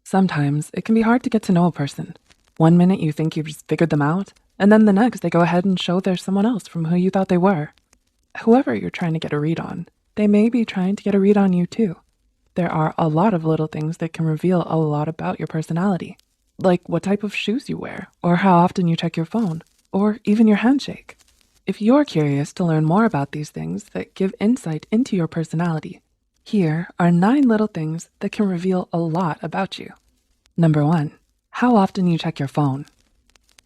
Sometimes it can be hard to get to know a person. One minute you think you've just figured them out, and then the next they go ahead and show they're someone else from who you thought they were. Whoever you're trying to get a read on, they may be trying to get a read on you too. There are a lot of little things that can reveal a lot about your personality, like what type of shoes you wear, or how often you check your phone, or even your handshake. If you're curious to learn more about these things that give insight into your personality, here are 9 little things that can reveal a lot about you. Number 1, how often you check your phone.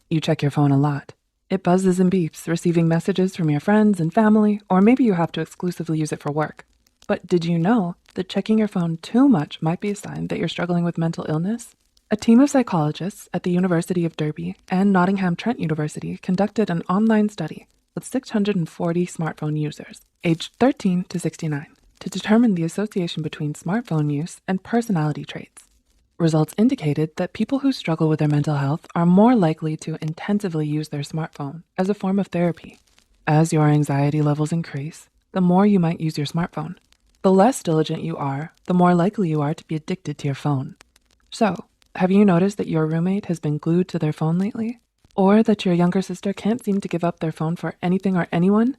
You check your phone a lot. It buzzes and beeps, receiving messages from your friends and family, or maybe you have to exclusively use it for work. But did you know that checking your phone too much might be a sign that you're struggling with mental illness? A team of psychologists at the University of Derby and Nottingham Trent University conducted an online study with 640 smartphone users, aged 13 to 69, to determine the association between smartphone use and personality traits. Results indicated that people who struggle with their mental health are more likely to intensively use their smartphone as a form of therapy. As your anxiety levels increase, the more you might use your smartphone. The less diligent you are, the more likely you are to be addicted to your phone. So, have you noticed that your roommate has been glued to their phone lately? Or that your younger sister can't seem to give up their phone for anything or anyone?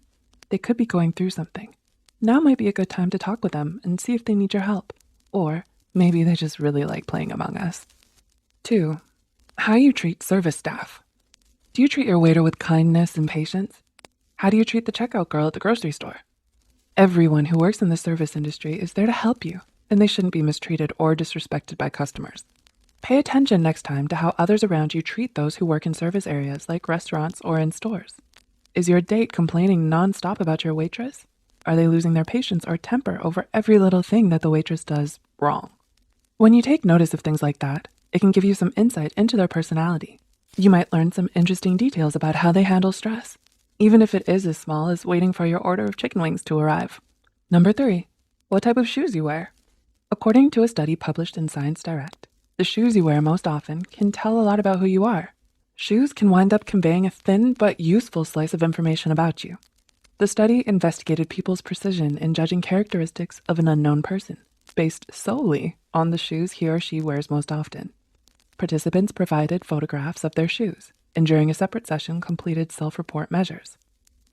They could be going through something. Now might be a good time to talk with them and see if they need your help. Or maybe they just really like playing Among Us. 2, how you treat service staff. Do you treat your waiter with kindness and patience? How do you treat the checkout girl at the grocery store? Everyone who works in the service industry is there to help you, and they shouldn't be mistreated or disrespected by customers. Pay attention next time to how others around you treat those who work in service areas like restaurants or in stores. Is your date complaining nonstop about your waitress? Are they losing their patience or temper over every little thing that the waitress does wrong? When you take notice of things like that, it can give you some insight into their personality. You might learn some interesting details about how they handle stress, even if it is as small as waiting for your order of chicken wings to arrive. Number 3, what type of shoes you wear. According to a study published in Science Direct, the shoes you wear most often can tell a lot about who you are. Shoes can wind up conveying a thin but useful slice of information about you. The study investigated people's precision in judging characteristics of an unknown person, based solely on the shoes he or she wears most often. Participants provided photographs of their shoes, and during a separate session completed self-report measures.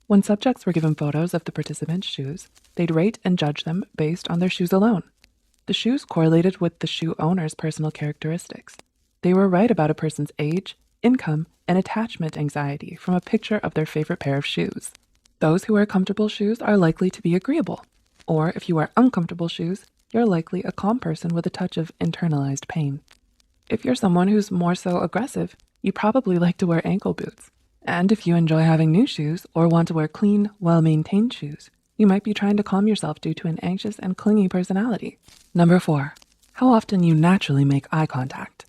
When subjects were given photos of the participants' shoes, they'd rate and judge them based on their shoes alone. The shoes correlated with the shoe owner's personal characteristics. They were right about a person's age, income, and attachment anxiety from a picture of their favorite pair of shoes. Those who wear comfortable shoes are likely to be agreeable, or if you wear uncomfortable shoes, you're likely a calm person with a touch of internalized pain. If you're someone who's more so aggressive, you probably like to wear ankle boots. And if you enjoy having new shoes or want to wear clean, well-maintained shoes, you might be trying to calm yourself due to an anxious and clingy personality. Number 4, how often you naturally make eye contact.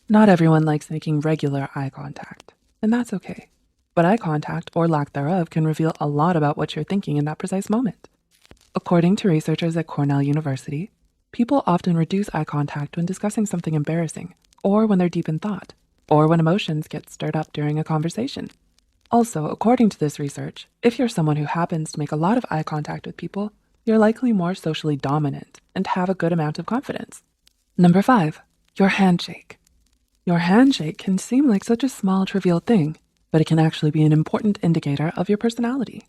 Not everyone likes making regular eye contact, and that's okay. But eye contact, or lack thereof, can reveal a lot about what you're thinking in that precise moment. According to researchers at Cornell University, people often reduce eye contact when discussing something embarrassing, or when they're deep in thought, or when emotions get stirred up during a conversation. Also, according to this research, if you're someone who happens to make a lot of eye contact with people, you're likely more socially dominant and have a good amount of confidence. Number 5, your handshake. Your handshake can seem like such a small, trivial thing, but it can actually be an important indicator of your personality.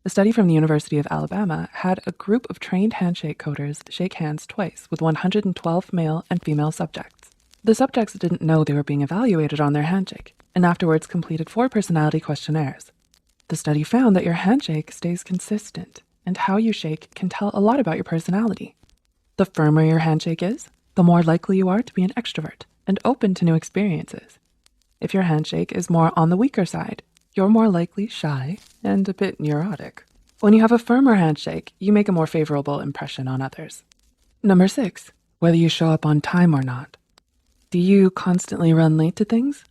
A study from the University of Alabama had a group of trained handshake coders shake hands twice with 112 male and female subjects. The subjects didn't know they were being evaluated on their handshake, and afterwards completed 4 personality questionnaires. The study found that your handshake stays consistent, and how you shake can tell a lot about your personality. The firmer your handshake is, the more likely you are to be an extrovert and open to new experiences. If your handshake is more on the weaker side, you're more likely shy and a bit neurotic. When you have a firmer handshake, you make a more favorable impression on others. Number 6, whether you show up on time or not. Do you constantly run late to things?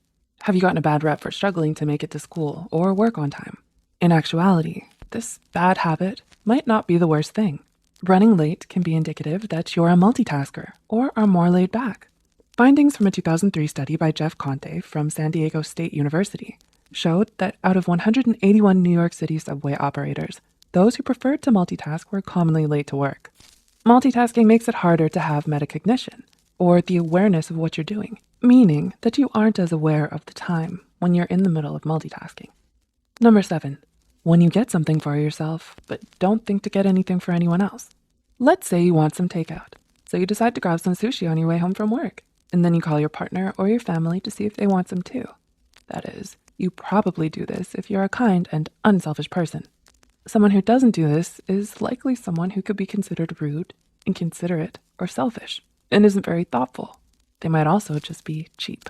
Have you gotten a bad rep for struggling to make it to school or work on time? In actuality, this bad habit might not be the worst thing. Running late can be indicative that you're a multitasker or are more laid back. Findings from a 2003 study by Jeff Conte from San Diego State University showed that out of 181 New York City subway operators, those who preferred to multitask were commonly late to work. Multitasking makes it harder to have metacognition, or the awareness of what you're doing, meaning that you aren't as aware of the time when you're in the middle of multitasking. Number 7, when you get something for yourself, but don't think to get anything for anyone else. Let's say you want some takeout, so you decide to grab some sushi on your way home from work, and then you call your partner or your family to see if they want some too. That is, you probably do this if you're a kind and unselfish person. Someone who doesn't do this is likely someone who could be considered rude, inconsiderate, or selfish, and isn't very thoughtful. They might also just be cheap.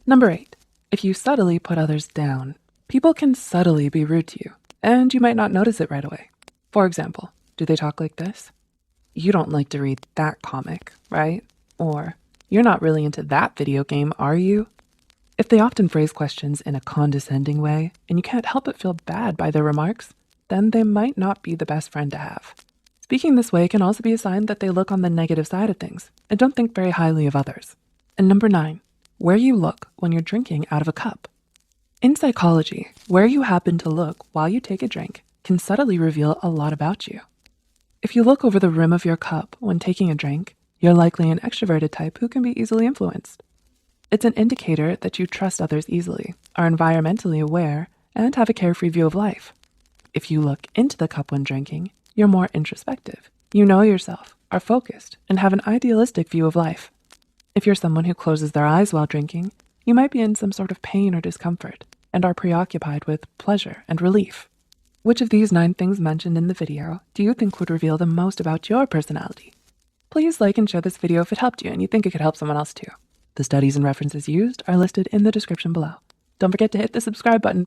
Number 8, if you subtly put others down, people can subtly be rude to you, and you might not notice it right away. For example, do they talk like this? You don't like to read that comic, right? Or, you're not really into that video game, are you? If they often phrase questions in a condescending way, and you can't help but feel bad by their remarks, then they might not be the best friend to have. Speaking this way can also be a sign that they look on the negative side of things and don't think very highly of others. And number 9, where you look when you're drinking out of a cup. In psychology, where you happen to look while you take a drink can subtly reveal a lot about you. If you look over the rim of your cup when taking a drink, you're likely an extroverted type who can be easily influenced. It's an indicator that you trust others easily, are environmentally aware, and have a carefree view of life. If you look into the cup when drinking, you're more introspective. You know yourself, are focused, and have an idealistic view of life. If you're someone who closes their eyes while drinking, you might be in some sort of pain or discomfort and are preoccupied with pleasure and relief. Which of these 9 things mentioned in the video do you think would reveal the most about your personality? Please like and share this video if it helped you and you think it could help someone else too. The studies and references used are listed in the description below. Don't forget to hit the subscribe button.